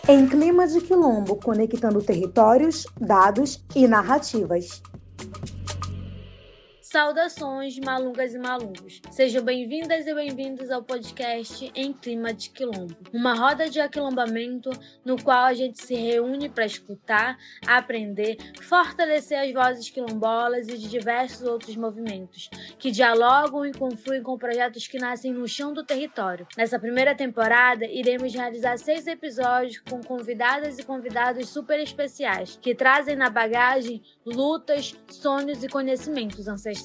Em clima de quilombo, conectando territórios, dados e narrativas. Saudações, malungas e malungos. Sejam bem-vindas e bem-vindos ao podcast Em Clima de Quilombo, uma roda de aquilombamento no qual a gente se reúne para escutar, aprender, fortalecer as vozes quilombolas e de diversos outros movimentos, que dialogam e confluem com projetos que nascem no chão do território. Nessa primeira temporada, iremos realizar 6 episódios com convidadas e convidados super especiais, que trazem na bagagem lutas, sonhos e conhecimentos ancestrais.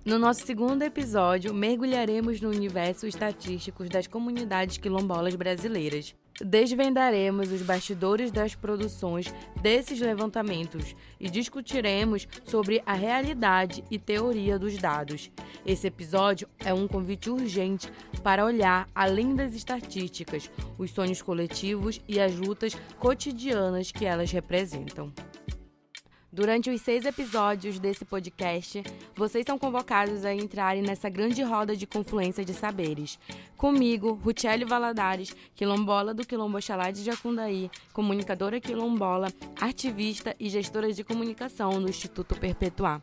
No nosso segundo episódio, mergulharemos no universo estatístico das comunidades quilombolas brasileiras. Desvendaremos os bastidores das produções desses levantamentos e discutiremos sobre a realidade e teoria dos dados. Esse episódio é um convite urgente para olhar além das estatísticas, os sonhos coletivos e as lutas cotidianas que elas representam. Durante os 6 episódios desse podcast, vocês são convocados a entrarem nessa grande roda de confluência de saberes. Comigo, Ruchelli Valadares, quilombola do Quilombo Oxalá de Jacundaí, comunicadora quilombola, ativista e gestora de comunicação do Instituto Perpetuar.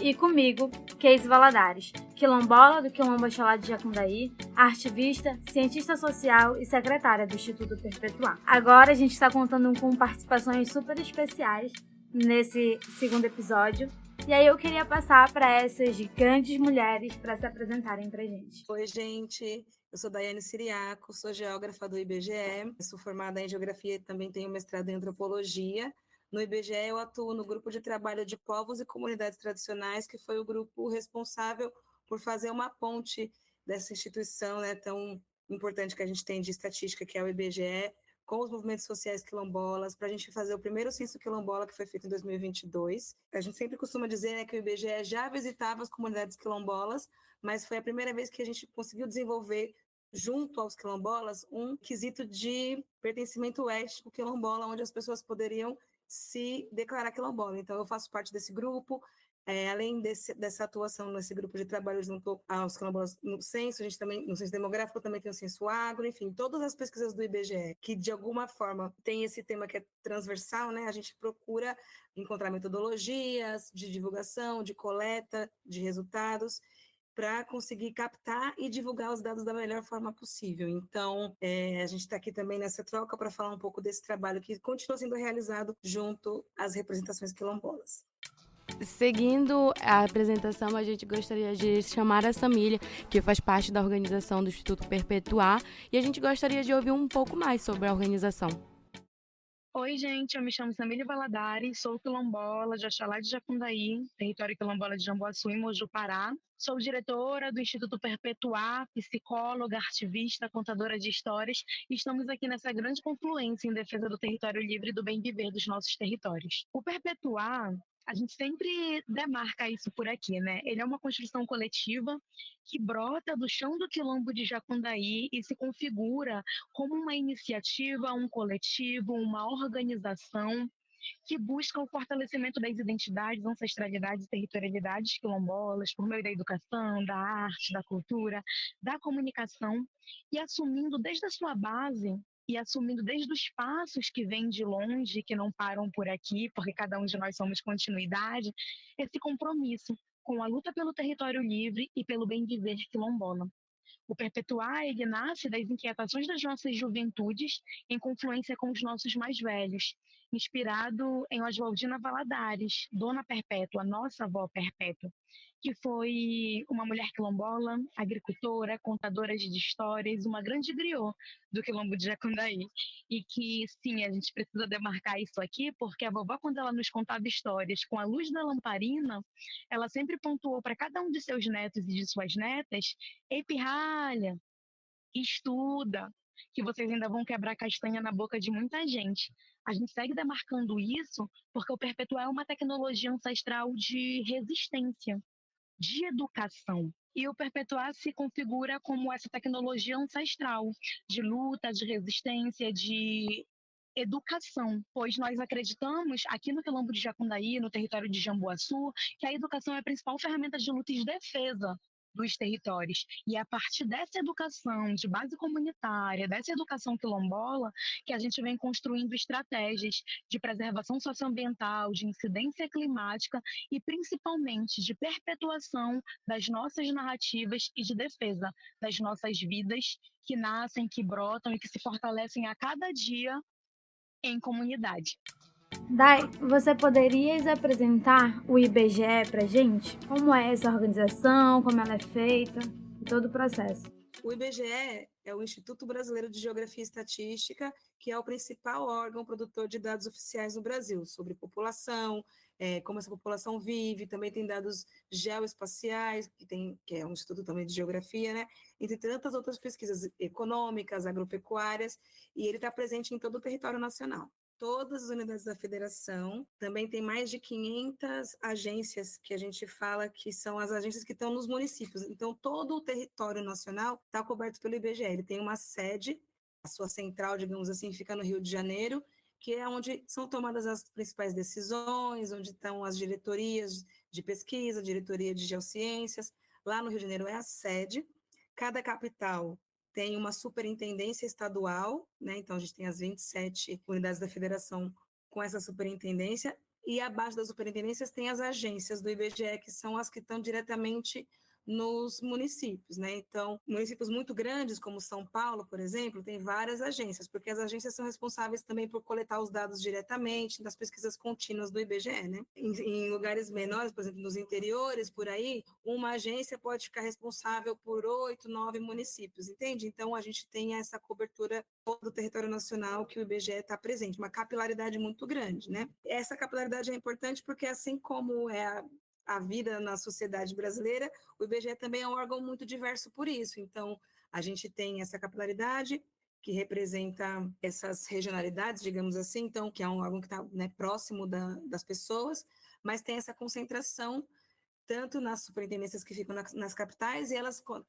E comigo, Keise Valadares, quilombola do Quilombo Oxalá de Jacundaí, ativista, cientista social e secretária do Instituto Perpetuar. Agora a gente está contando com participações super especiais nesse segundo episódio. E aí eu queria passar para essas grandes mulheres para se apresentarem para a gente. Oi, gente. Eu sou Daiane Siriaco, sou geógrafa do IBGE, sou formada em geografia e também tenho mestrado em antropologia. No IBGE eu atuo no grupo de trabalho de povos e comunidades tradicionais, que foi o grupo responsável por fazer uma ponte dessa instituição, né, tão importante que a gente tem de estatística, que é o IBGE, com os movimentos sociais quilombolas, para a gente fazer o primeiro censo quilombola, que foi feito em 2022. A gente sempre costuma dizer, né, que o IBGE já visitava as comunidades quilombolas, mas foi a primeira vez que a gente conseguiu desenvolver, junto aos quilombolas, um quesito de pertencimento étnico quilombola, onde as pessoas poderiam se declarar quilombola. Então, eu faço parte desse grupo. Além dessa atuação nesse grupo de trabalho junto aos quilombolas no censo, a gente também, no censo demográfico, também tem o censo agro, enfim, todas as pesquisas do IBGE, que de alguma forma tem esse tema que é transversal, né? A gente procura encontrar metodologias de divulgação, de coleta de resultados, para conseguir captar e divulgar os dados da melhor forma possível. Então, a gente está aqui também nessa troca para falar um pouco desse trabalho que continua sendo realizado junto às representações quilombolas. Seguindo a apresentação, a gente gostaria de chamar a Samília, que faz parte da organização do Instituto Perpetuar, e a gente gostaria de ouvir um pouco mais sobre a organização. Oi, gente, eu me chamo Samília Valadares, sou quilombola de Oxalá de Jacundaí, território quilombola de Jamboaçu, em Moju, Pará. Sou diretora do Instituto Perpetuar, psicóloga, ativista, contadora de histórias, e estamos aqui nessa grande confluência em defesa do território livre e do bem viver dos nossos territórios. O Perpetuar, a gente sempre demarca isso por aqui, né? Ele é uma construção coletiva que brota do chão do quilombo de Jacundaí e se configura como uma iniciativa, um coletivo, uma organização que busca o fortalecimento das identidades, ancestralidades e territorialidades quilombolas por meio da educação, da arte, da cultura, da comunicação, e assumindo desde a sua base e assumindo desde os passos que vêm de longe, que não param por aqui, porque cada um de nós somos continuidade, esse compromisso com a luta pelo território livre e pelo bem viver quilombola. O Perpetuar, ele nasce das inquietações das nossas juventudes em confluência com os nossos mais velhos, inspirado em Oswaldina Valadares, Dona Perpétua, nossa avó Perpétua, que foi uma mulher quilombola, agricultora, contadora de histórias, uma grande griot do quilombo de Jacundaí. E que, sim, a gente precisa demarcar isso aqui, porque a vovó, quando ela nos contava histórias com a luz da lamparina, ela sempre pontuou para cada um de seus netos e de suas netas: ei, pirralha, estuda, que vocês ainda vão quebrar castanha na boca de muita gente. A gente segue demarcando isso porque o Perpetuar é uma tecnologia ancestral de resistência, de educação. E o Perpetuar se configura como essa tecnologia ancestral de luta, de resistência, de educação, pois nós acreditamos aqui no Quilombo de Jacundaí, no território de Jamboaçu, que a educação é a principal ferramenta de luta e de defesa dos territórios. E é a partir dessa educação de base comunitária, dessa educação quilombola, que a gente vem construindo estratégias de preservação socioambiental, de incidência climática e principalmente de perpetuação das nossas narrativas e de defesa das nossas vidas que nascem, que brotam e que se fortalecem a cada dia em comunidade. Dai, você poderias apresentar o IBGE para gente? Como é essa organização, como ela é feita e todo o processo? O IBGE é o Instituto Brasileiro de Geografia e Estatística, que é o principal órgão produtor de dados oficiais no Brasil, sobre população, como essa população vive, também tem dados geoespaciais, que é um instituto também de geografia, né? Entre tantas outras pesquisas econômicas, agropecuárias, e ele está presente em todo o território nacional. Todas as unidades da federação, também tem mais de 500 agências que a gente fala que são as agências que estão nos municípios. Então, todo o território nacional está coberto pelo IBGE. Ele tem uma sede, a sua central, digamos assim, fica no Rio de Janeiro, que é onde são tomadas as principais decisões, onde estão as diretorias de pesquisa, diretoria de geociências. Lá no Rio de Janeiro é a sede. Cada capital tem uma superintendência estadual, né? Então a gente tem as 27 unidades da federação com essa superintendência, e abaixo das superintendências tem as agências do IBGE, que são as que estão diretamente nos municípios, né? Então, municípios muito grandes, como São Paulo, por exemplo, tem várias agências, porque as agências são responsáveis também por coletar os dados diretamente das pesquisas contínuas do IBGE, né? Em lugares menores, por exemplo, nos interiores, por aí, uma agência pode ficar responsável por 8, 9 municípios, entende? Então, a gente tem essa cobertura do território nacional que o IBGE está presente, uma capilaridade muito grande, né? Essa capilaridade é importante porque, assim como é a vida na sociedade brasileira, o IBGE também é um órgão muito diverso por isso. Então, a gente tem essa capilaridade que representa essas regionalidades, digamos assim, então, que é um órgão que está, né, próximo das pessoas, mas tem essa concentração tanto nas superintendências que ficam nas capitais, e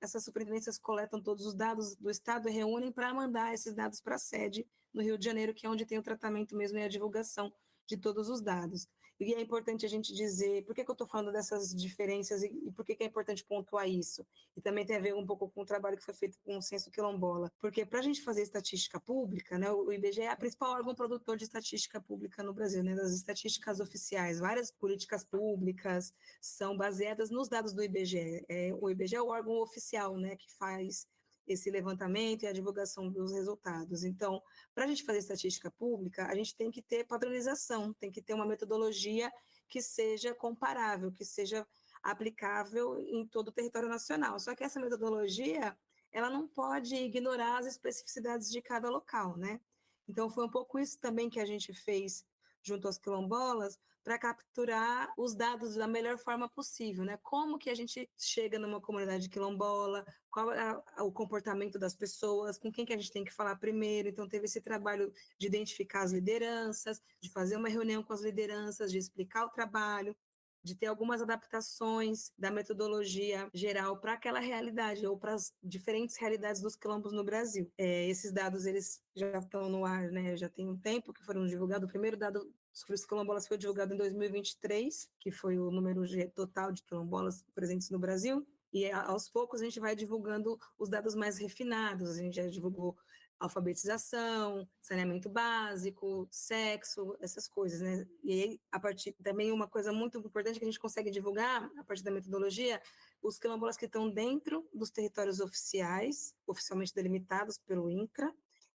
essas superintendências coletam todos os dados do Estado e reúnem para mandar esses dados para a sede no Rio de Janeiro, que é onde tem o tratamento mesmo e a divulgação de todos os dados. E é importante a gente dizer, por que eu estou falando dessas diferenças e por que é importante pontuar isso? E também tem a ver um pouco com o trabalho que foi feito com o Censo Quilombola, porque para a gente fazer estatística pública, né, o IBGE é a principal órgão produtor de estatística pública no Brasil, né, das estatísticas oficiais, várias políticas públicas são baseadas nos dados do IBGE. O IBGE é o órgão oficial, né, que faz esse levantamento e a divulgação dos resultados. Então, para a gente fazer estatística pública, a gente tem que ter padronização, tem que ter uma metodologia que seja comparável, que seja aplicável em todo o território nacional. Só que essa metodologia, ela não pode ignorar as especificidades de cada local, né? Então, foi um pouco isso também que a gente fez junto aos quilombolas, para capturar os dados da melhor forma possível, né? Como que a gente chega numa comunidade quilombola, qual é o comportamento das pessoas, com quem que a gente tem que falar primeiro. Então, teve esse trabalho de identificar as lideranças, de fazer uma reunião com as lideranças, de explicar o trabalho, de ter algumas adaptações da metodologia geral para aquela realidade ou para as diferentes realidades dos quilombos no Brasil. Esses dados eles já estão no ar, né? Já tem um tempo que foram divulgados. O primeiro dado sobre os quilombolas foi divulgado em 2023, que foi o número total de quilombolas presentes no Brasil. E aos poucos a gente vai divulgando os dados mais refinados. A gente já divulgou alfabetização, saneamento básico, sexo, essas coisas, né? E aí, a partir também uma coisa muito importante que a gente consegue divulgar, a partir da metodologia, os quilombolas que estão dentro dos territórios oficiais, oficialmente delimitados pelo INCRA,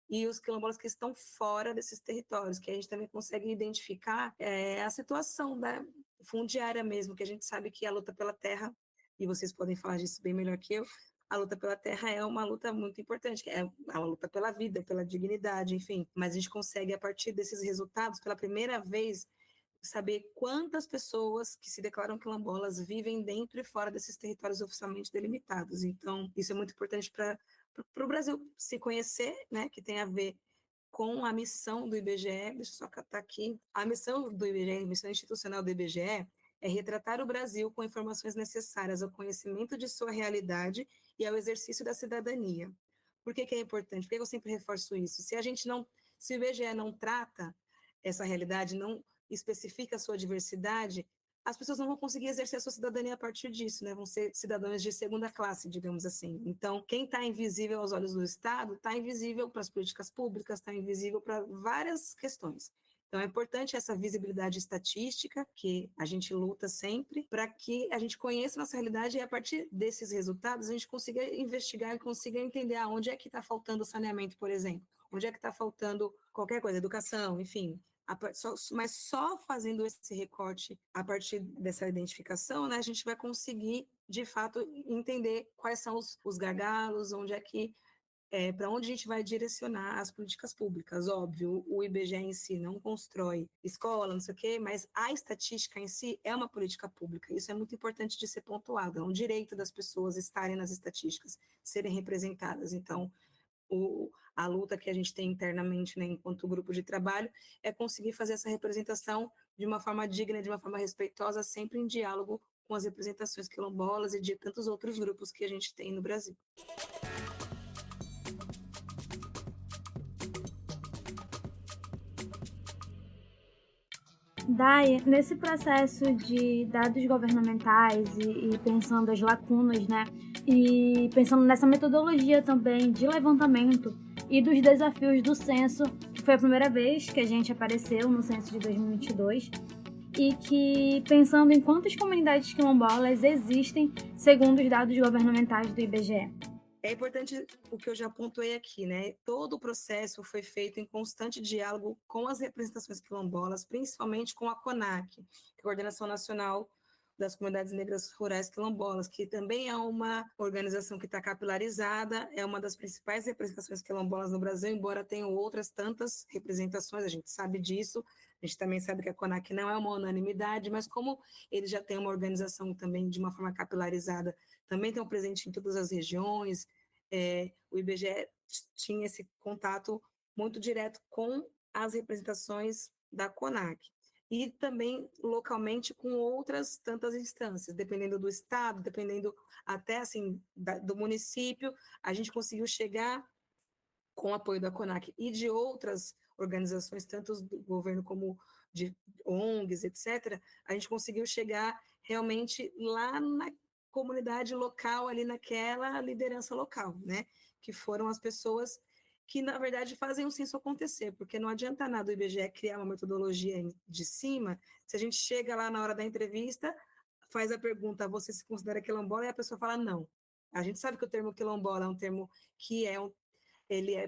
e os quilombolas que estão fora desses territórios, que a gente também consegue identificar a situação fundiária mesmo, que a gente sabe que a luta pela terra, e vocês podem falar disso bem melhor que eu, a luta pela terra é uma luta muito importante, é uma luta pela vida, pela dignidade, enfim. Mas a gente consegue, a partir desses resultados, pela primeira vez, saber quantas pessoas que se declaram quilombolas vivem dentro e fora desses territórios oficialmente delimitados. Então, isso é muito importante para o Brasil se conhecer, né, que tem a ver com a missão do IBGE. Deixa eu só catar aqui. A missão do IBGE, a missão institucional do IBGE, é retratar o Brasil com informações necessárias ao conhecimento de sua realidade e ao exercício da cidadania. Por que é importante? Por que eu sempre reforço isso? Se o IBGE não trata essa realidade, não especifica a sua diversidade, as pessoas não vão conseguir exercer a sua cidadania a partir disso, né? Vão ser cidadãos de segunda classe, digamos assim. Então, quem está invisível aos olhos do Estado está invisível para as políticas públicas, está invisível para várias questões. Então, é importante essa visibilidade estatística, que a gente luta sempre, para que a gente conheça a nossa realidade e, a partir desses resultados, a gente consiga investigar e consiga entender onde é que está faltando saneamento, por exemplo, onde é que está faltando qualquer coisa, educação, enfim. Mas só fazendo esse recorte a partir dessa identificação, né, a gente vai conseguir, de fato, entender quais são os gargalos, onde é que para onde a gente vai direcionar as políticas públicas. Óbvio, o IBGE em si não constrói escola, não sei o quê, mas a estatística em si é uma política pública. Isso é muito importante de ser pontuado. É um direito das pessoas estarem nas estatísticas, serem representadas. Então, a luta que a gente tem internamente, né, enquanto grupo de trabalho, é conseguir fazer essa representação de uma forma digna, de uma forma respeitosa, sempre em diálogo com as representações quilombolas e de tantos outros grupos que a gente tem no Brasil. Dai, nesse processo de dados governamentais e pensando as lacunas, né? E pensando nessa metodologia também de levantamento e dos desafios do censo, que foi a primeira vez que a gente apareceu no censo de 2022, e que pensando em quantas comunidades quilombolas existem segundo os dados governamentais do IBGE. É importante o que eu já pontuei aqui, né? Todo o processo foi feito em constante diálogo com as representações quilombolas, principalmente com a CONAC, que é a Coordenação Nacional das Comunidades Negras Rurais Quilombolas, que também é uma organização que está capilarizada, é uma das principais representações quilombolas no Brasil, embora tenham outras tantas representações, a gente sabe disso, a gente também sabe que a CONAC não é uma unanimidade, mas como ele já tem uma organização também de uma forma capilarizada, também estão presentes em todas as regiões, o IBGE tinha esse contato muito direto com as representações da CONAC. E também localmente com outras tantas instâncias, dependendo do estado, dependendo até assim do município, a gente conseguiu chegar com o apoio da CONAC e de outras organizações, tanto do governo como de ONGs, etc., a gente conseguiu chegar realmente lá na comunidade local, ali naquela liderança local, né? Que foram as pessoas que, na verdade, fazem o censo acontecer, porque não adianta nada o IBGE criar uma metodologia de cima, se a gente chega lá na hora da entrevista, faz a pergunta, você se considera quilombola? E a pessoa fala não. A gente sabe que o termo quilombola é um termo que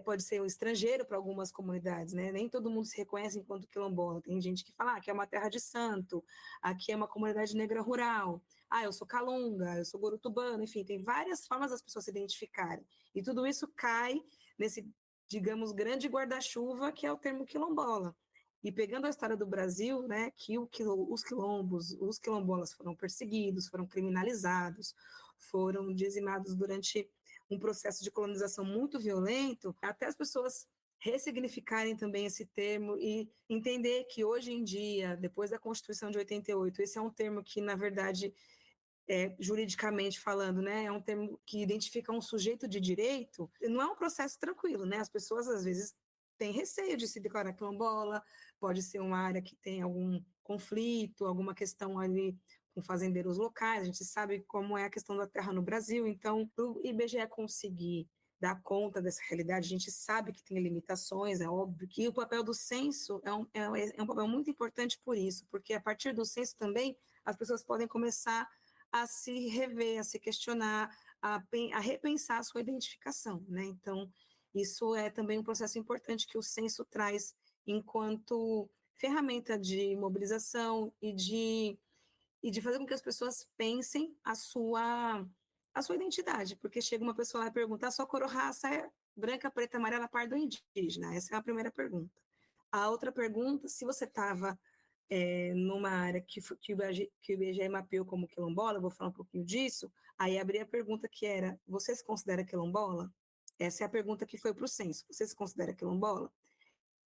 pode ser um estrangeiro para algumas comunidades, né? Nem todo mundo se reconhece enquanto quilombola. Tem gente que fala, aqui é uma terra de santo, aqui é uma comunidade negra rural, eu sou calunga, eu sou gorutubano, enfim, tem várias formas das pessoas se identificarem. E tudo isso cai nesse, digamos, grande guarda-chuva que é o termo quilombola. E pegando a história do Brasil, né, que os quilombolas foram perseguidos, foram criminalizados, foram dizimados durante um processo de colonização muito violento, até as pessoas ressignificarem também esse termo e entender que hoje em dia, depois da Constituição de 88, esse é um termo que, na verdade, juridicamente falando, né, é um termo que identifica um sujeito de direito, não é um processo tranquilo, né? As pessoas, às vezes, têm receio de se declarar quilombola, pode ser uma área que tem algum conflito, alguma questão ali com fazendeiros locais, a gente sabe como é a questão da terra no Brasil, então, para o IBGE conseguir dar conta dessa realidade, a gente sabe que tem limitações, é óbvio, que o papel do censo é um papel muito importante por isso, porque a partir do censo também as pessoas podem começar a se rever, a se questionar, a repensar a sua identificação, né? Então, isso é também um processo importante que o censo traz enquanto ferramenta de mobilização e de fazer com que as pessoas pensem a sua identidade, porque chega uma pessoa lá e pergunta, a sua cor ou raça é branca, preta, amarela, pardo ou indígena? Essa é a primeira pergunta. A outra pergunta, se você estava numa área que o IBGE mapeou como quilombola, eu vou falar um pouquinho disso, aí abri a pergunta que era, você se considera quilombola? Essa é a pergunta que foi para o censo, você se considera quilombola?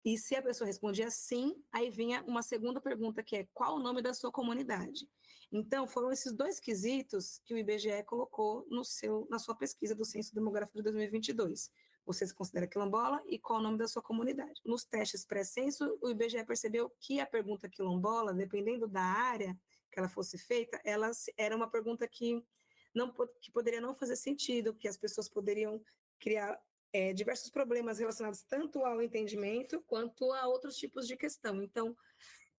E se a pessoa respondia sim, aí vinha uma segunda pergunta, que é qual o nome da sua comunidade? Então, foram esses dois quesitos que o IBGE colocou na sua pesquisa do Censo Demográfico de 2022. você se considera quilombola e qual o nome da sua comunidade. Nos testes pré-censo, o IBGE percebeu que a pergunta quilombola, dependendo da área que ela fosse feita, ela era uma pergunta que poderia não fazer sentido, que as pessoas poderiam criar diversos problemas relacionados tanto ao entendimento quanto a outros tipos de questão. Então,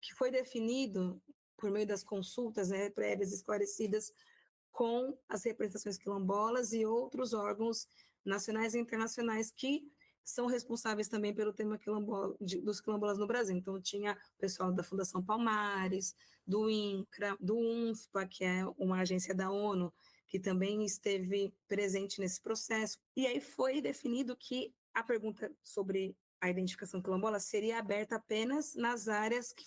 que foi definido por meio das consultas, né, prévias esclarecidas com as representações quilombolas e outros órgãos nacionais e internacionais que são responsáveis também pelo tema dos quilombolas no Brasil. Então, tinha o pessoal da Fundação Palmares, do INCRA, do UNFPA, que é uma agência da ONU, que também esteve presente nesse processo. E aí foi definido que a pergunta sobre a identificação quilombola seria aberta apenas nas áreas que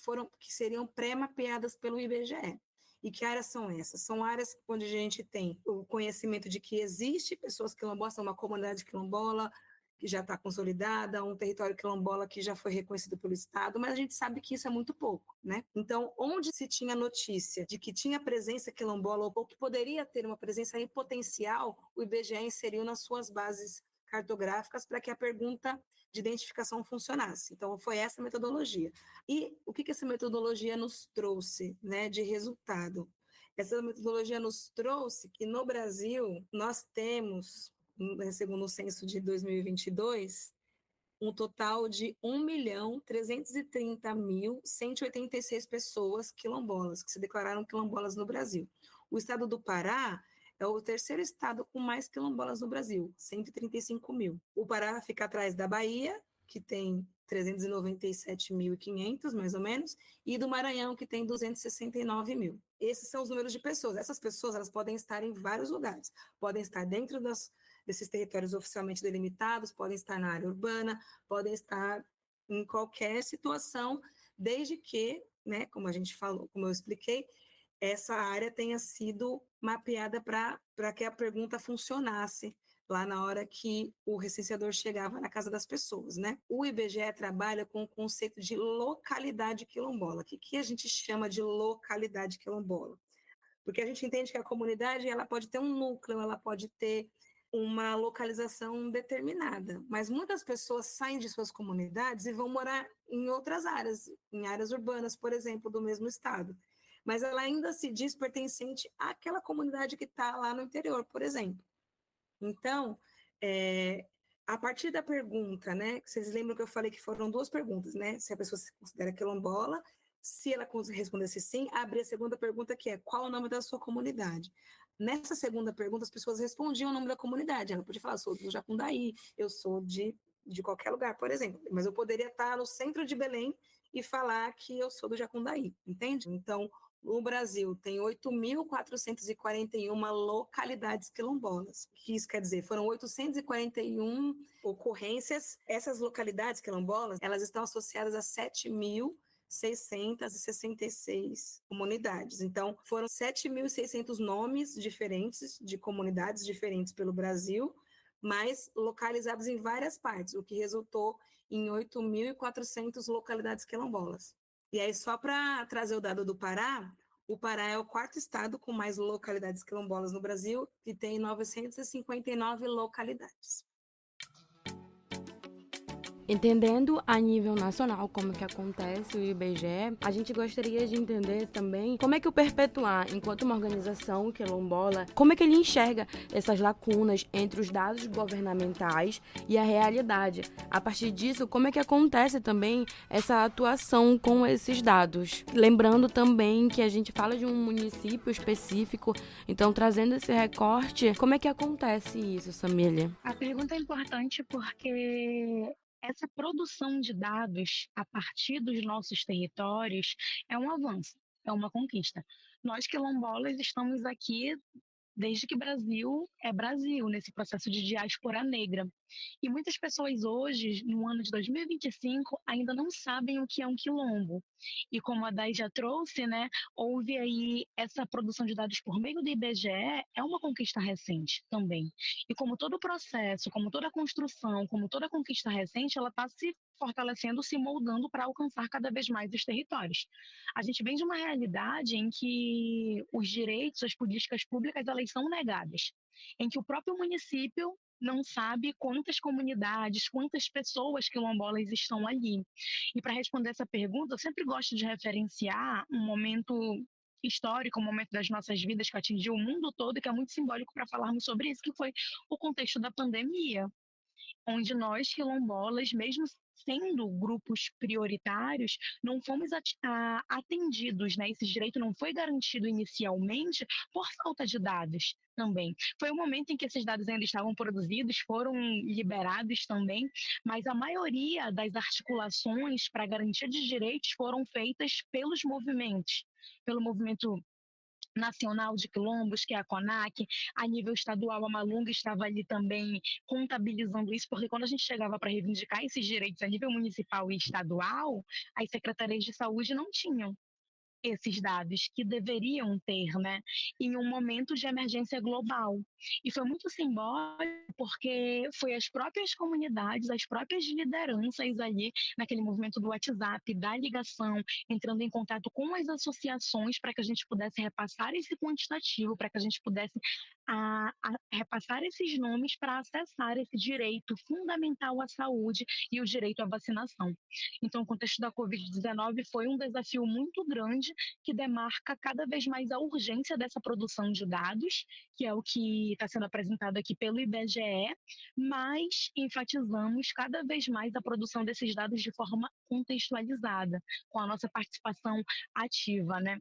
seriam pré-mapeadas pelo IBGE. E que áreas são essas? São áreas onde a gente tem o conhecimento de que existe pessoas quilombolas, uma comunidade quilombola que já está consolidada, um território quilombola que já foi reconhecido pelo Estado, mas a gente sabe que isso é muito pouco, né? Então, onde se tinha notícia de que tinha presença quilombola ou que poderia ter uma presença em potencial, o IBGE inseriu nas suas bases cartográficas para que a pergunta de identificação funcionasse. Então, foi essa a metodologia. E o que essa metodologia nos trouxe, né, de resultado? Essa metodologia nos trouxe que no Brasil nós temos, segundo o censo de 2022, um total de 1.330.186 pessoas quilombolas, que se declararam quilombolas no Brasil. O estado do Pará é o terceiro estado com mais quilombolas no Brasil, 135 mil. O Pará fica atrás da Bahia, que tem 397.500, mais ou menos, e do Maranhão, que tem 269 mil. Esses são os números de pessoas. Essas pessoas elas podem estar em vários lugares. Podem estar dentro desses territórios oficialmente delimitados, podem estar na área urbana, podem estar em qualquer situação, desde que, né, como a gente falou, como eu expliquei, essa área tenha sido mapeada para que a pergunta funcionasse lá na hora que o recenseador chegava na casa das pessoas, né? O IBGE trabalha com o conceito de localidade quilombola. O que a gente chama de localidade quilombola? Porque a gente entende que a comunidade ela pode ter um núcleo, ela pode ter uma localização determinada, mas muitas pessoas saem de suas comunidades e vão morar em outras áreas, em áreas urbanas, por exemplo, do mesmo estado. Mas ela ainda se diz pertencente àquela comunidade que está lá no interior, por exemplo. Então, a partir da pergunta, né? Vocês lembram que eu falei que foram duas perguntas, né? Se a pessoa se considera quilombola, se ela respondesse sim, abrir a segunda pergunta, que é qual o nome da sua comunidade? Nessa segunda pergunta, as pessoas respondiam o nome da comunidade. Ela podia falar, sou do Jacundaí, eu sou de qualquer lugar, por exemplo. Mas eu poderia estar no centro de Belém e falar que eu sou do Jacundaí, entende? Então, o Brasil tem 8.441 localidades quilombolas. O que isso quer dizer? Foram 841 ocorrências. Essas localidades quilombolas, elas estão associadas a 7.666 comunidades. Então, foram 7.600 nomes diferentes de comunidades diferentes pelo Brasil, mas localizados em várias partes, o que resultou em 8.400 localidades quilombolas. E aí, só para trazer o dado do Pará, o Pará é o quarto estado com mais localidades quilombolas no Brasil, que tem 959 localidades. Entendendo a nível nacional como que acontece o IBGE, a gente gostaria de entender também como é que o Perpetuar, enquanto uma organização quilombola, como é que ele enxerga essas lacunas entre os dados governamentais e a realidade. A partir disso, como é que acontece também essa atuação com esses dados. Lembrando também que a gente fala de um município específico, então trazendo esse recorte, como é que acontece isso, Samília? A pergunta é importante porque essa produção de dados a partir dos nossos territórios é um avanço, é uma conquista. Nós, quilombolas, estamos aqui desde que Brasil é Brasil, nesse processo de diáspora negra. E muitas pessoas hoje, no ano de 2025, ainda não sabem o que é um quilombo. E como a Day já trouxe, né, houve aí essa produção de dados por meio do IBGE, é uma conquista recente também. E como todo processo, como toda construção, como toda conquista recente, ela está se fortalecendo, se moldando para alcançar cada vez mais os territórios. A gente vem de uma realidade em que os direitos, as políticas públicas, elas são negadas, em que o próprio município, não sabe quantas comunidades, quantas pessoas quilombolas estão ali. E para responder essa pergunta, eu sempre gosto de referenciar um momento histórico, um momento das nossas vidas que atingiu o mundo todo e que é muito simbólico para falarmos sobre isso, que foi o contexto da pandemia, onde nós, quilombolas, mesmo sendo grupos prioritários, não fomos atendidos, né? Esse direito não foi garantido inicialmente por falta de dados também. Foi um momento em que esses dados ainda estavam produzidos, foram liberados também, mas a maioria das articulações para garantia de direitos foram feitas pelos movimentos, pelo movimento nacional de quilombos, que é a CONAC, a nível estadual a Malunga estava ali também contabilizando isso, porque quando a gente chegava para reivindicar esses direitos a nível municipal e estadual, as secretarias de saúde não tinham esses dados que deveriam ter, né, em um momento de emergência global. E foi muito simbólico porque foi as próprias comunidades, as próprias lideranças ali, naquele movimento do WhatsApp, da ligação, entrando em contato com as associações para que a gente pudesse repassar esse quantitativo, para que a gente pudesse repassar esses nomes para acessar esse direito fundamental à saúde e o direito à vacinação. Então, o contexto da Covid-19 foi um desafio muito grande que demarca cada vez mais a urgência dessa produção de dados, que é o que está sendo apresentado aqui pelo IBGE, mas enfatizamos cada vez mais a produção desses dados de forma contextualizada, com a nossa participação ativa, né?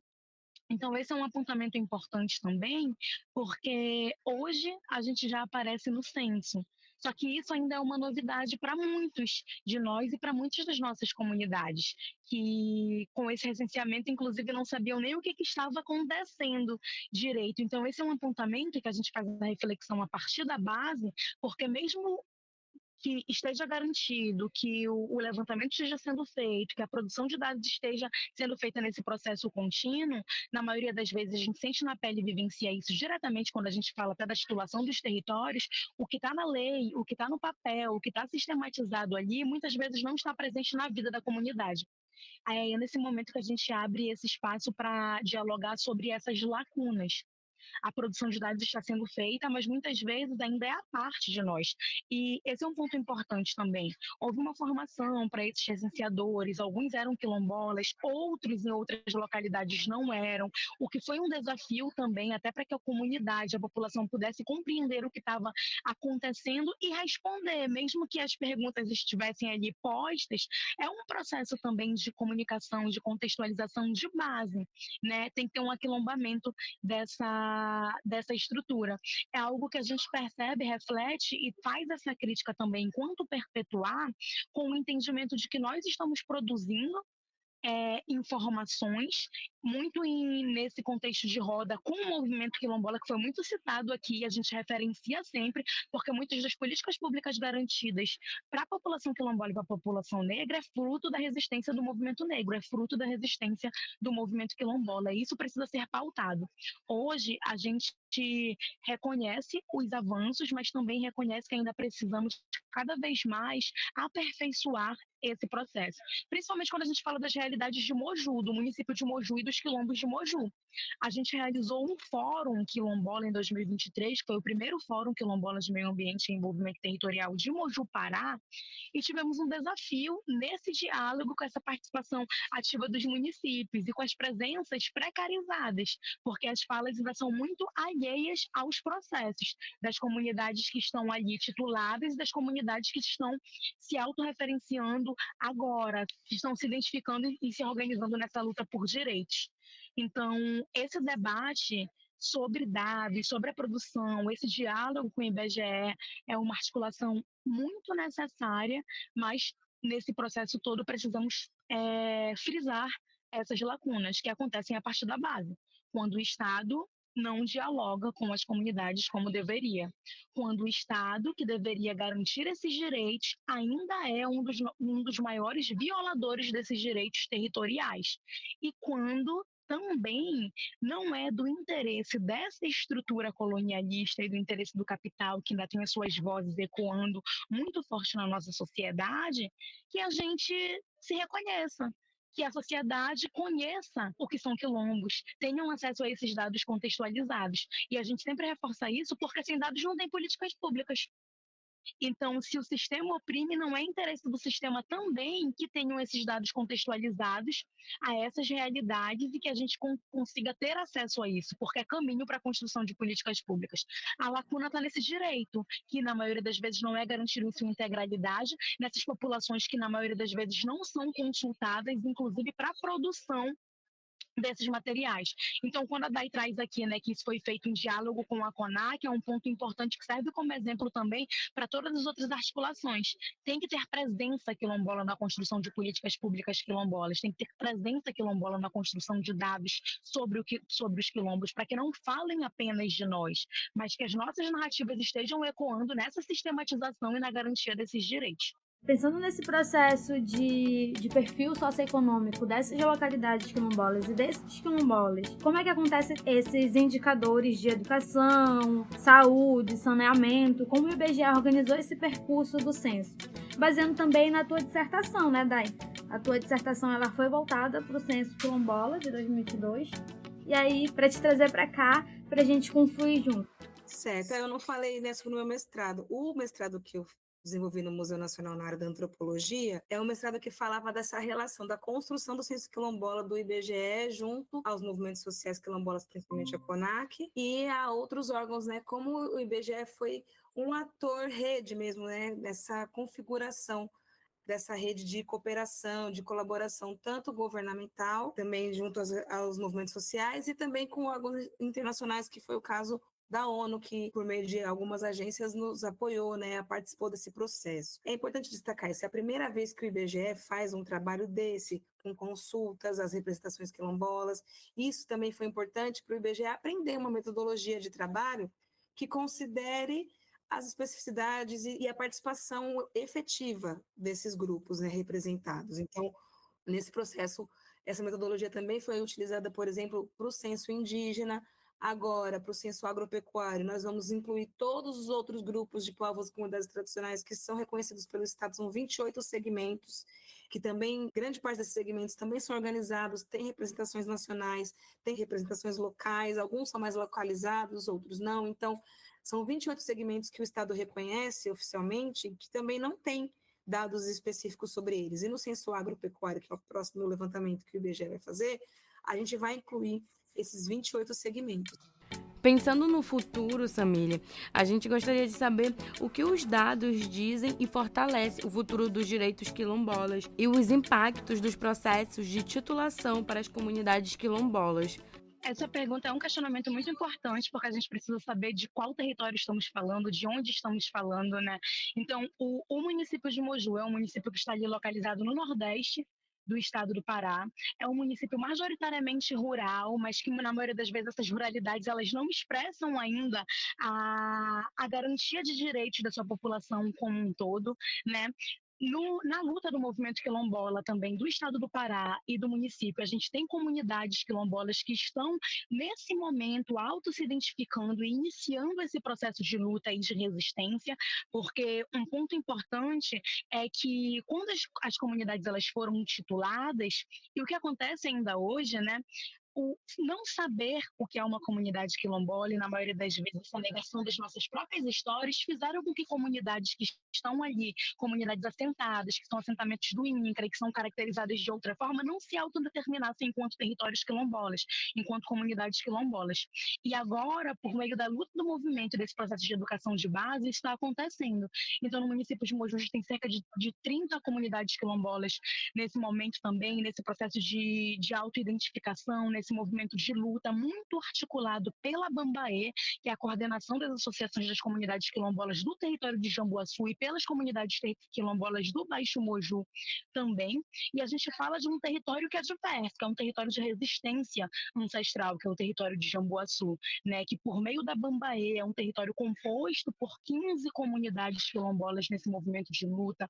Então, esse é um apontamento importante também, porque hoje a gente já aparece no censo. Só que isso ainda é uma novidade para muitos de nós e para muitas das nossas comunidades, que com esse recenseamento, inclusive, não sabiam nem o que estava acontecendo direito. Então, esse é um apontamento que a gente faz a reflexão a partir da base, porque mesmo que esteja garantido, que o levantamento esteja sendo feito, que a produção de dados esteja sendo feita nesse processo contínuo, na maioria das vezes a gente sente na pele e vivencia isso diretamente quando a gente fala até da titulação dos territórios, o que está na lei, o que está no papel, o que está sistematizado ali, muitas vezes não está presente na vida da comunidade. Aí é nesse momento que a gente abre esse espaço para dialogar sobre essas lacunas. A produção de dados está sendo feita, mas muitas vezes ainda é a parte de nós. E esse é um ponto importante também. Houve uma formação para esses recenseadores, alguns eram quilombolas, outros em outras localidades não eram, o que foi um desafio também, até para que a comunidade, a população pudesse compreender o que estava acontecendo e responder, mesmo que as perguntas estivessem ali postas, é um processo também de comunicação, de contextualização de base, né? Tem que ter um aquilombamento dessa estrutura. É algo que a gente percebe, reflete e faz essa crítica também, enquanto perpetuar, com o entendimento de que nós estamos produzindo informações, muito nesse contexto de roda com o movimento quilombola, que foi muito citado aqui, a gente referencia sempre, porque muitas das políticas públicas garantidas para a população quilombola e para a população negra é fruto da resistência do movimento negro, é fruto da resistência do movimento quilombola, e isso precisa ser pautado. Hoje, a gente reconhece os avanços, mas também reconhece que ainda precisamos cada vez mais aperfeiçoar esse processo. Principalmente quando a gente fala das realidades de Moju, do município de Moju e dos quilombos de Moju. A gente realizou um fórum quilombola em 2023, que foi o primeiro fórum quilombola de meio ambiente e envolvimento territorial de Moju, Pará, e tivemos um desafio nesse diálogo com essa participação ativa dos municípios e com as presenças precarizadas, porque as falas ainda são muito alheias aos processos das comunidades que estão ali tituladas e das comunidades que estão se autorreferenciando agora, que estão se identificando e se organizando nessa luta por direitos. Então, esse debate sobre dados, sobre a produção, esse diálogo com o IBGE é uma articulação muito necessária, mas nesse processo todo precisamos frisar essas lacunas que acontecem a partir da base, quando o Estado não dialoga com as comunidades como deveria, quando o Estado, que deveria garantir esses direitos, ainda é um dos maiores violadores desses direitos territoriais, e quando também não é do interesse dessa estrutura colonialista e do interesse do capital, que ainda tem as suas vozes ecoando muito forte na nossa sociedade, que a gente se reconheça, que a sociedade conheça o que são quilombos, tenham acesso a esses dados contextualizados. E a gente sempre reforça isso porque sem dados não tem políticas públicas. Então, se o sistema oprime, não é interesse do sistema também que tenham esses dados contextualizados a essas realidades e que a gente consiga ter acesso a isso, porque é caminho para a construção de políticas públicas. A lacuna está nesse direito, que na maioria das vezes não é garantido em sua integralidade, nessas populações que na maioria das vezes não são consultadas, inclusive para a produção desses materiais. Então, quando a Day traz aqui, né, que isso foi feito em diálogo com a CONAC, é um ponto importante que serve como exemplo também para todas as outras articulações. Tem que ter presença quilombola na construção de políticas públicas quilombolas, tem que ter presença quilombola na construção de dados sobre os quilombos, para que não falem apenas de nós, mas que as nossas narrativas estejam ecoando nessa sistematização e na garantia desses direitos. Pensando nesse processo de perfil socioeconômico dessas localidades quilombolas e desses quilombolas, como é que acontecem esses indicadores de educação, saúde, saneamento, como o IBGE organizou esse percurso do censo? Baseando também na tua dissertação, né, Day? A tua dissertação ela foi voltada para o censo quilombola de 2022, e aí, para te trazer para cá, para a gente confluir junto. Certo, eu não falei, né, sobre o meu mestrado. O mestrado que eu desenvolvi no Museu Nacional na área da antropologia, é um mestrado que falava dessa relação da construção do censo quilombola do IBGE junto aos movimentos sociais quilombolas, principalmente a CONAC, e a outros órgãos, né, como o IBGE foi um ator rede mesmo, né, nessa configuração dessa rede de cooperação, de colaboração, tanto governamental, também junto aos movimentos sociais, e também com órgãos internacionais, que foi o caso da ONU, que por meio de algumas agências nos apoiou, né, participou desse processo. É importante destacar isso, é a primeira vez que o IBGE faz um trabalho desse, com consultas às representações quilombolas. Isso também foi importante para o IBGE aprender uma metodologia de trabalho que considere as especificidades e a participação efetiva desses grupos, né, representados. Então, nesse processo, essa metodologia também foi utilizada, por exemplo, para o censo indígena. Agora, para o censo agropecuário, nós vamos incluir todos os outros grupos de povos e comunidades tradicionais que são reconhecidos pelo Estado, são 28 segmentos, que também, grande parte desses segmentos também são organizados, têm representações nacionais, têm representações locais, alguns são mais localizados, outros não. Então, são 28 segmentos que o Estado reconhece oficialmente, que também não tem dados específicos sobre eles. E no censo agropecuário, que é o próximo levantamento que o IBGE vai fazer, a gente vai incluir esses 28 segmentos. Pensando no futuro, Samília, a gente gostaria de saber o que os dados dizem e fortalecem o futuro dos direitos quilombolas e os impactos dos processos de titulação para as comunidades quilombolas. Essa pergunta é um questionamento muito importante, porque a gente precisa saber de qual território estamos falando, de onde estamos falando, né? Então, o município de Moju é um município que está ali localizado no Nordeste do estado do Pará. É um município majoritariamente rural, mas que na maioria das vezes essas ruralidades elas não expressam ainda a garantia de direitos da sua população como um todo, né? Na luta do movimento quilombola também do estado do Pará e do município, a gente tem comunidades quilombolas que estão, nesse momento, se identificando e iniciando esse processo de luta e de resistência, porque um ponto importante é que quando as comunidades elas foram tituladas, e o que acontece ainda hoje, né, o não saber o que é uma comunidade quilombola, e na maioria das vezes essa negação das nossas próprias histórias, fizeram com que comunidades que estão ali, comunidades assentadas, que são assentamentos do INCRA e que são caracterizadas de outra forma, não se autodeterminassem enquanto territórios quilombolas, enquanto comunidades quilombolas. E agora, por meio da luta do movimento desse processo de educação de base, está acontecendo. Então, no município de Moju, a gente tem cerca de 30 comunidades quilombolas nesse momento também, nesse processo de autoidentificação, nesse movimento de luta muito articulado pela Bambaê, que é a coordenação das associações das comunidades quilombolas do território de Jamboaçu e pelas comunidades quilombolas do Baixo Moju também. E a gente fala de um território que é diverso, que é um território de resistência ancestral, que é o território de Jamboaçu, né, que por meio da Bambaê é um território composto por 15 comunidades quilombolas nesse movimento de luta,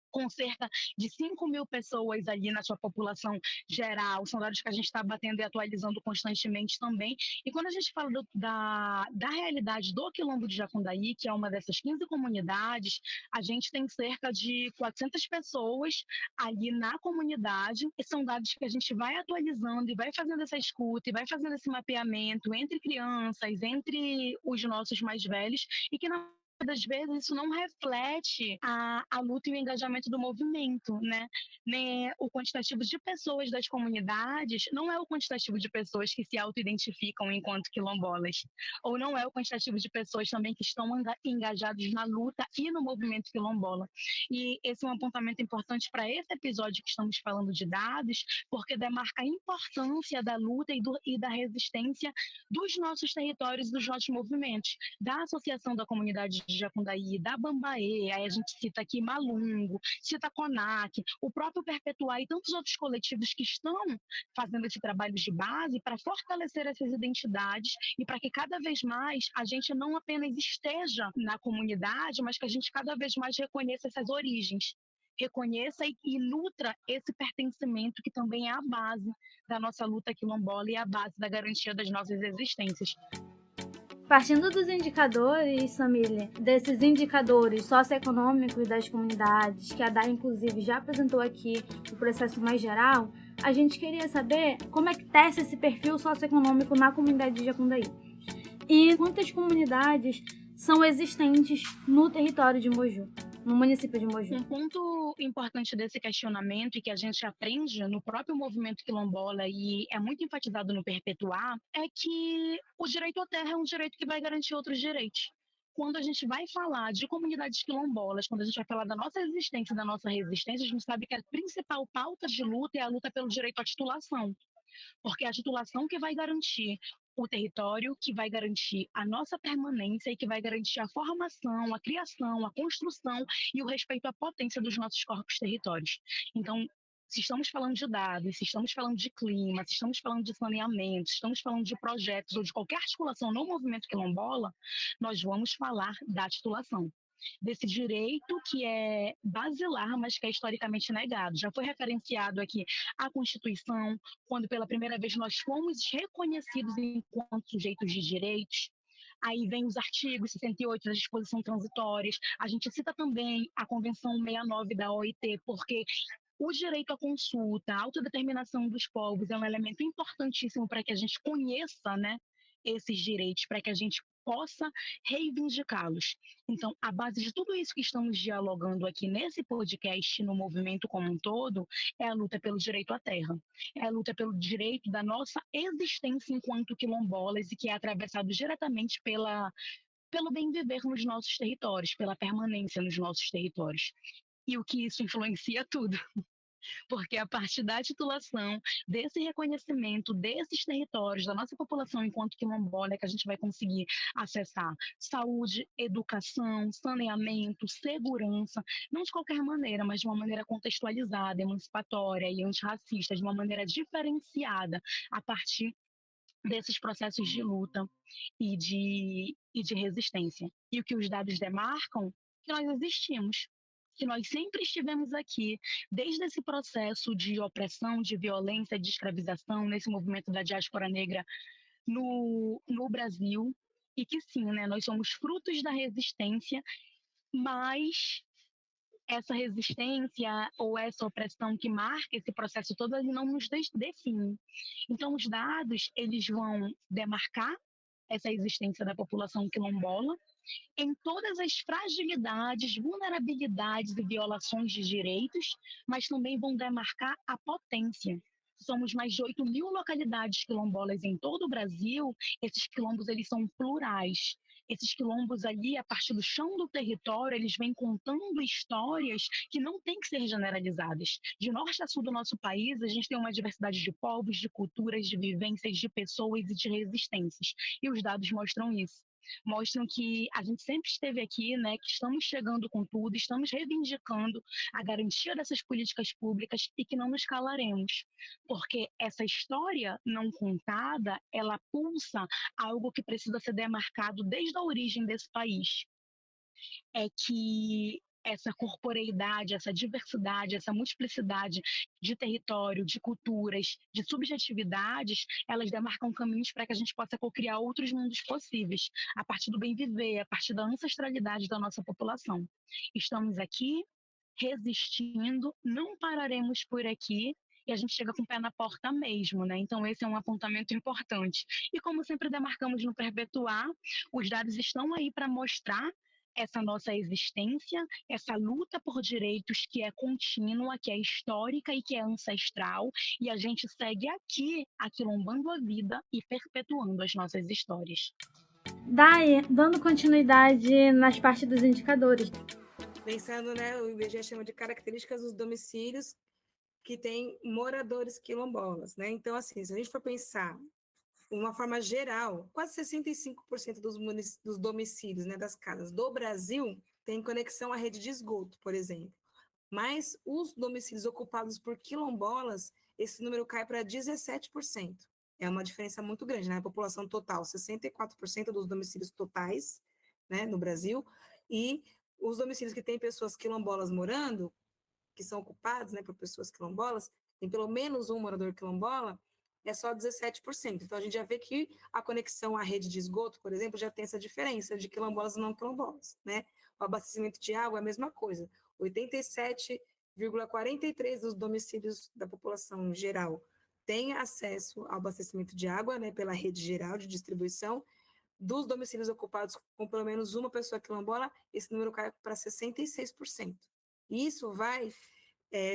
com cerca de 5.000 pessoas ali na sua população geral, são dados que a gente está batendo e atualizando constantemente também. E quando a gente fala da realidade do Quilombo de Jacundaí, que é uma dessas 15 comunidades, a gente tem cerca de 400 pessoas ali na comunidade, e são dados que a gente vai atualizando e vai fazendo essa escuta, e vai fazendo esse mapeamento entre crianças, entre os nossos mais velhos, e que na das vezes isso não reflete a luta e o engajamento do movimento, né? Nem o quantitativo de pessoas das comunidades não é o quantitativo de pessoas que se auto-identificam enquanto quilombolas, ou não é o quantitativo de pessoas também que estão engajados na luta e no movimento quilombola. E esse é um apontamento importante para esse episódio que estamos falando de dados, porque demarca a importância da luta e da resistência dos nossos territórios, dos nossos movimentos, da Associação da Comunidade de Jacundaí, da Bambaê, aí a gente cita aqui Malungo, cita CONAC, o próprio Perpetuar e tantos outros coletivos que estão fazendo esse trabalho de base para fortalecer essas identidades e para que cada vez mais a gente não apenas esteja na comunidade, mas que a gente cada vez mais reconheça essas origens, reconheça e nutra esse pertencimento que também é a base da nossa luta quilombola e a base da garantia das nossas existências. Partindo dos indicadores, Samília, desses indicadores socioeconômicos das comunidades, que a Day, inclusive, já apresentou aqui o processo mais geral, a gente queria saber como é que tece esse perfil socioeconômico na comunidade de Jacundaí. E quantas comunidades são existentes no território de Moju, no município de Moju. Um ponto importante desse questionamento e que a gente aprende no próprio movimento quilombola e é muito enfatizado no Perpetuar é que o direito à terra é um direito que vai garantir outros direitos. Quando a gente vai falar de comunidades quilombolas, quando a gente vai falar da nossa existência, da nossa resistência, a gente sabe que a principal pauta de luta é a luta pelo direito à titulação, porque é a titulação que vai garantir o território, que vai garantir a nossa permanência e que vai garantir a formação, a criação, a construção e o respeito à potência dos nossos corpos territórios. Então, se estamos falando de dados, se estamos falando de clima, se estamos falando de saneamento, se estamos falando de projetos ou de qualquer articulação no movimento quilombola, nós vamos falar da titulação, desse direito que é basilar, mas que é historicamente negado. Já foi referenciado aqui a Constituição, quando pela primeira vez nós fomos reconhecidos enquanto sujeitos de direitos. Aí vem os artigos 68 da disposição transitórias. A gente cita também a Convenção 69 da OIT, porque o direito à consulta, a autodeterminação dos povos é um elemento importantíssimo para que a gente conheça, né, esses direitos, para que a gente possa reivindicá-los. Então, a base de tudo isso que estamos dialogando aqui nesse podcast, no movimento como um todo, é a luta pelo direito à terra, é a luta pelo direito da nossa existência enquanto quilombolas e que é atravessado diretamente pelo bem viver nos nossos territórios, pela permanência nos nossos territórios. E o que isso influencia tudo. Porque a partir da titulação, desse reconhecimento desses territórios, da nossa população enquanto quilombola, é que a gente vai conseguir acessar saúde, educação, saneamento, segurança, não de qualquer maneira, mas de uma maneira contextualizada, emancipatória e antirracista, de uma maneira diferenciada, a partir desses processos de luta e de resistência. E o que os dados demarcam, que nós existimos, que nós sempre estivemos aqui, desde esse processo de opressão, de violência, de escravização, nesse movimento da diáspora negra no Brasil, e que sim, né, nós somos frutos da resistência, mas essa resistência ou essa opressão que marca esse processo todo, ele não nos define. Então, os dados, eles vão demarcar essa existência da população quilombola em todas as fragilidades, vulnerabilidades e violações de direitos, mas também vão demarcar a potência. Somos mais de 8.000 localidades quilombolas em todo o Brasil. Esses quilombos, eles são plurais. Esses quilombos ali, a partir do chão do território, eles vêm contando histórias que não têm que ser generalizadas. De norte a sul do nosso país, a gente tem uma diversidade de povos, de culturas, de vivências, de pessoas e de resistências. E os dados mostram isso. Mostram que a gente sempre esteve aqui, né, que estamos chegando com tudo, estamos reivindicando a garantia dessas políticas públicas e que não nos calaremos, porque essa história não contada, ela pulsa algo que precisa ser demarcado desde a origem desse país. É que essa corporeidade, essa diversidade, essa multiplicidade de território, de culturas, de subjetividades, elas demarcam caminhos para que a gente possa cocriar outros mundos possíveis, a partir do bem viver, a partir da ancestralidade da nossa população. Estamos aqui resistindo, não pararemos por aqui, e a gente chega com o pé na porta mesmo, né? Então esse é um apontamento importante. E como sempre demarcamos no Perpetuar, os dados estão aí para mostrar essa nossa existência, essa luta por direitos que é contínua, que é histórica e que é ancestral, e a gente segue aqui, aquilombando a vida e perpetuando as nossas histórias. Daí, dando continuidade nas partes dos indicadores. Pensando, né, o IBGE chama de características dos domicílios que têm moradores quilombolas, né? Então, assim, se a gente for pensar de uma forma geral, quase 65% dos domicílios, né, das casas do Brasil têm conexão à rede de esgoto, por exemplo. Mas os domicílios ocupados por quilombolas, esse número cai para 17%. É uma diferença muito grande, né? A população total, 64% dos domicílios totais, né, no Brasil, e os domicílios que têm pessoas quilombolas morando, que são ocupados, né, por pessoas quilombolas, tem pelo menos um morador quilombola, é só 17%. Então, a gente já vê que a conexão à rede de esgoto, por exemplo, já tem essa diferença de quilombolas e não quilombolas, né? O abastecimento de água é a mesma coisa. 87,43% dos domicílios da população geral têm acesso ao abastecimento de água, né, pela rede geral de distribuição. Dos domicílios ocupados com pelo menos uma pessoa quilombola, esse número cai para 66%. Isso vai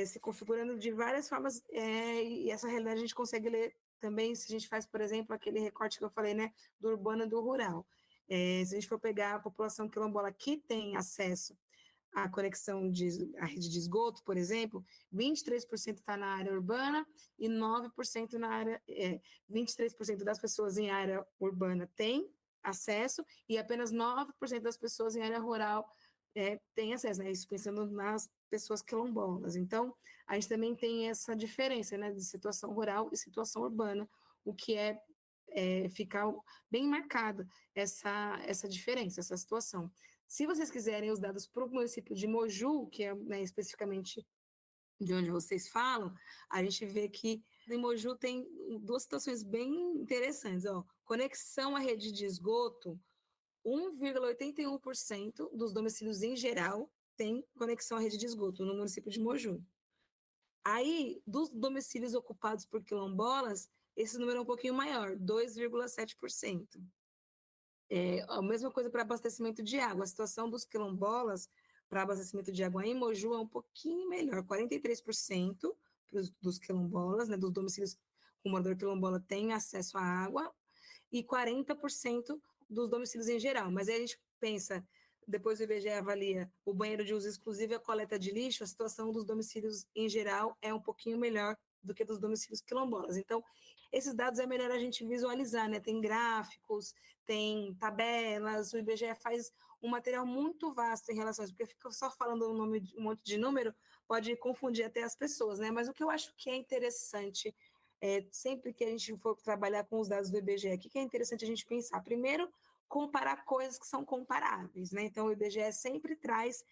se configurando de várias formas, e essa realidade a gente consegue ler também se a gente faz, por exemplo, aquele recorte que eu falei, né, do urbano e do rural. Se a gente for pegar a população quilombola que tem acesso à conexão à rede de esgoto, por exemplo, 23% está na área urbana e 9% na área. 23% das pessoas em área urbana têm acesso e apenas 9% das pessoas em área rural têm acesso, né? Isso pensando nas pessoas quilombolas. Então, a gente também tem essa diferença, né, de situação rural e situação urbana, o que ficar bem marcada essa diferença, essa situação. Se vocês quiserem os dados para o município de Moju, que é, né, especificamente de onde vocês falam, a gente vê que em Moju tem duas situações bem interessantes. Ó. Conexão à rede de esgoto, 1,81% dos domicílios em geral tem conexão à rede de esgoto no município de Moju. Aí, dos domicílios ocupados por quilombolas, esse número é um pouquinho maior, 2,7%. A mesma coisa para abastecimento de água. A situação dos quilombolas para abastecimento de água em Moju é um pouquinho melhor, 43% dos quilombolas, né, dos domicílios com morador quilombola tem acesso à água, e 40% dos domicílios em geral. Mas aí a gente pensa, depois o IBGE avalia o banheiro de uso exclusivo e a coleta de lixo, a situação dos domicílios em geral é um pouquinho melhor do que dos domicílios quilombolas. Então, esses dados é melhor a gente visualizar, né? Tem gráficos, tem tabelas, o IBGE faz um material muito vasto em relação a isso, porque fica só falando um monte de número, pode confundir até as pessoas, né? Mas o que eu acho que é interessante, sempre que a gente for trabalhar com os dados do IBGE, o que é interessante a gente pensar? Primeiro, comparar coisas que são comparáveis, né? Então, o IBGE sempre traz,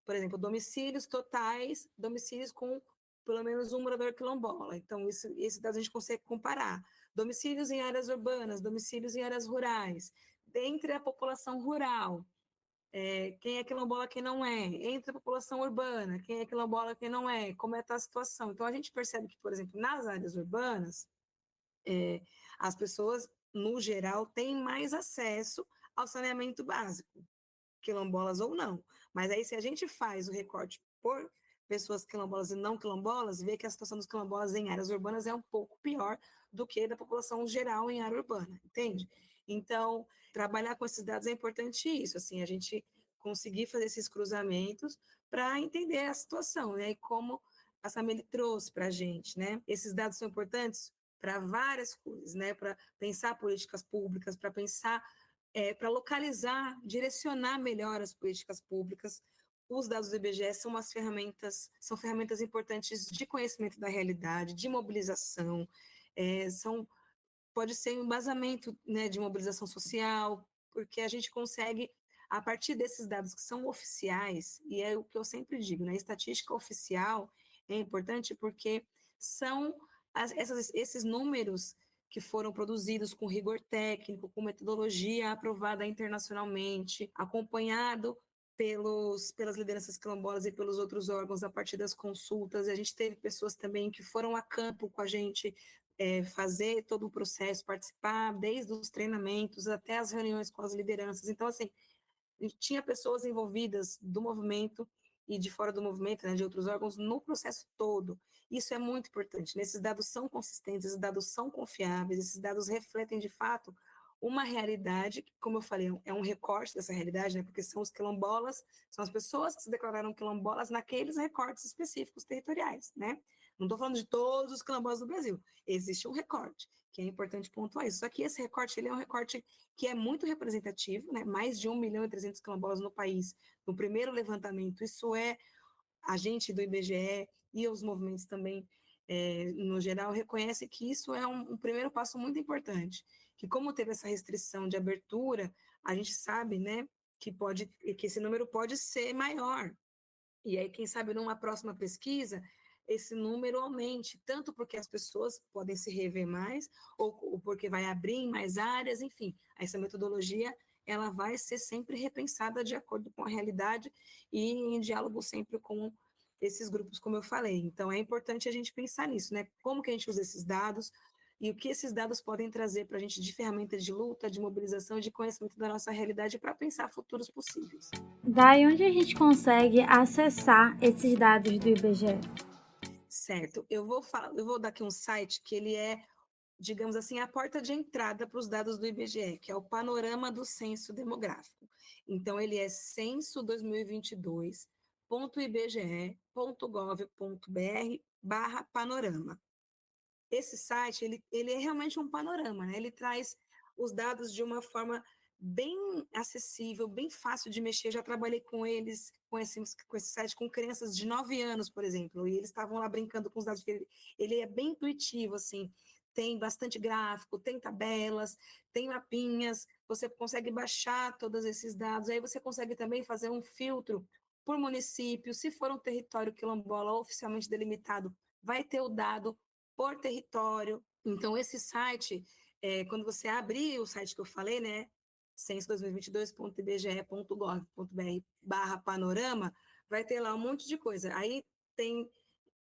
por exemplo, domicílios totais, domicílios com pelo menos um morador quilombola. Então, esses dados a gente consegue comparar. Domicílios em áreas urbanas, domicílios em áreas rurais. Dentre a população rural, quem é quilombola, quem não é. Entre a população urbana, quem é quilombola, quem não é. Como está a situação. Então, a gente percebe que, por exemplo, nas áreas urbanas, as pessoas, no geral, têm mais acesso ao saneamento básico, quilombolas ou não. Mas aí, se a gente faz o recorte por pessoas quilombolas e não quilombolas, vê que a situação dos quilombolas em áreas urbanas é um pouco pior do que da população geral em área urbana, entende? Então, trabalhar com esses dados é importante isso, assim, a gente conseguir fazer esses cruzamentos para entender a situação, né? E como a Sameli trouxe para a gente, né? Esses dados são importantes para várias coisas, né? Para pensar políticas públicas, para pensar, para localizar, direcionar melhor as políticas públicas. Os dados do IBGE são ferramentas importantes de conhecimento da realidade, de mobilização, pode ser um embasamento, né, de mobilização social, porque a gente consegue, a partir desses dados que são oficiais, e é o que eu sempre digo, né, estatística oficial é importante porque são esses números que foram produzidos com rigor técnico, com metodologia aprovada internacionalmente, acompanhado pelas lideranças quilombolas e pelos outros órgãos a partir das consultas. A gente teve pessoas também que foram a campo com a gente, fazer todo o processo, participar desde os treinamentos até as reuniões com as lideranças. Então, assim, tinha pessoas envolvidas do movimento e de fora do movimento, né, de outros órgãos, no processo todo. Isso é muito importante. Esses dados são consistentes, esses dados são confiáveis, esses dados refletem, de fato, uma realidade, que, como eu falei, é um recorte dessa realidade, né, porque são os quilombolas, são as pessoas que se declararam quilombolas naqueles recortes específicos territoriais, né? Não estou falando de todos os quilombolas do Brasil. Existe um recorte, que é importante pontuar isso. Só que esse recorte, ele é um recorte que é muito representativo, né? Mais de 1.300.000 quilombolas no país, no primeiro levantamento. Isso é a gente do IBGE e os movimentos também, no geral, reconhecem que isso é um primeiro passo muito importante, que como teve essa restrição de abertura, a gente sabe, né, que esse número pode ser maior. E aí, quem sabe, numa próxima pesquisa, esse número aumente, tanto porque as pessoas podem se rever mais, ou porque vai abrir em mais áreas, enfim. Essa metodologia, ela vai ser sempre repensada de acordo com a realidade e em diálogo sempre com esses grupos, como eu falei. Então, é importante a gente pensar nisso, né? Como que a gente usa esses dados e o que esses dados podem trazer para a gente de ferramentas de luta, de mobilização e de conhecimento da nossa realidade para pensar futuros possíveis. Daí, onde a gente consegue acessar esses dados do IBGE? Certo. Eu vou dar aqui um site que ele é, digamos assim, a porta de entrada para os dados do IBGE, que é o Panorama do Censo Demográfico. Então, ele é censo2022.ibge.gov.br/panorama. Esse site, ele é realmente um panorama, né? Ele traz os dados de uma forma bem acessível, bem fácil de mexer. Eu já trabalhei com eles, com esse site, com crianças de 9 anos, por exemplo, e eles estavam lá brincando com os dados. Ele é bem intuitivo, assim, tem bastante gráfico, tem tabelas, tem mapinhas, você consegue baixar todos esses dados, aí você consegue também fazer um filtro por município. Se for um território quilombola oficialmente delimitado, vai ter o dado por território. Então, esse site, quando você abrir o site que eu falei, né, censo2022.ibge.gov.br/panorama, vai ter lá um monte de coisa. Aí tem,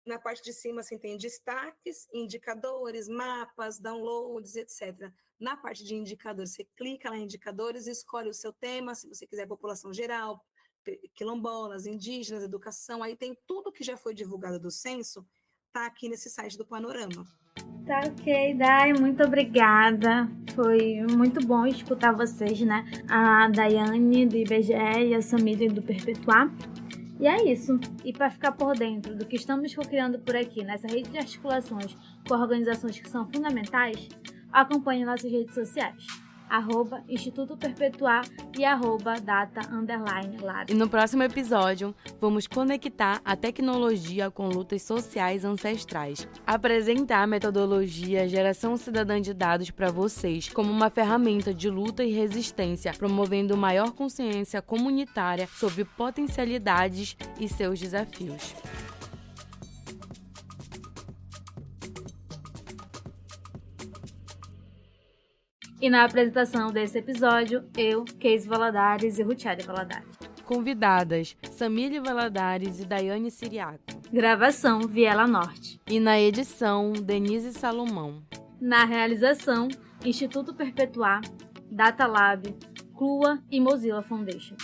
na parte de cima, assim, tem destaques, indicadores, mapas, downloads, etc. Na parte de indicadores, você clica lá em indicadores e escolhe o seu tema, se você quiser população geral, quilombolas, indígenas, educação, aí tem tudo que já foi divulgado do censo, tá aqui nesse site do Panorama. Tá ok, Dai, muito obrigada. Foi muito bom escutar vocês, né? A Daiane do IBGE e a Samília do Perpetuar. E é isso. E para ficar por dentro do que estamos criando por aqui, nessa rede de articulações com organizações que são fundamentais, acompanhe nossas redes sociais. @Instituto Perpetuar e @data_lab. E no próximo episódio, vamos conectar a tecnologia com lutas sociais ancestrais. Apresentar a metodologia Geração Cidadã de Dados para vocês como uma ferramenta de luta e resistência, promovendo maior consciência comunitária sobre potencialidades e seus desafios. E na apresentação desse episódio, eu, Keise Valadares e Ruchari Valadares. Convidadas, Samília Valadares e Daiane Siriaco. Gravação, Viela Norte. E na edição, Denise Salomão. Na realização, Instituto Perpetuar, Data Lab, CLUA e Mozilla Foundation.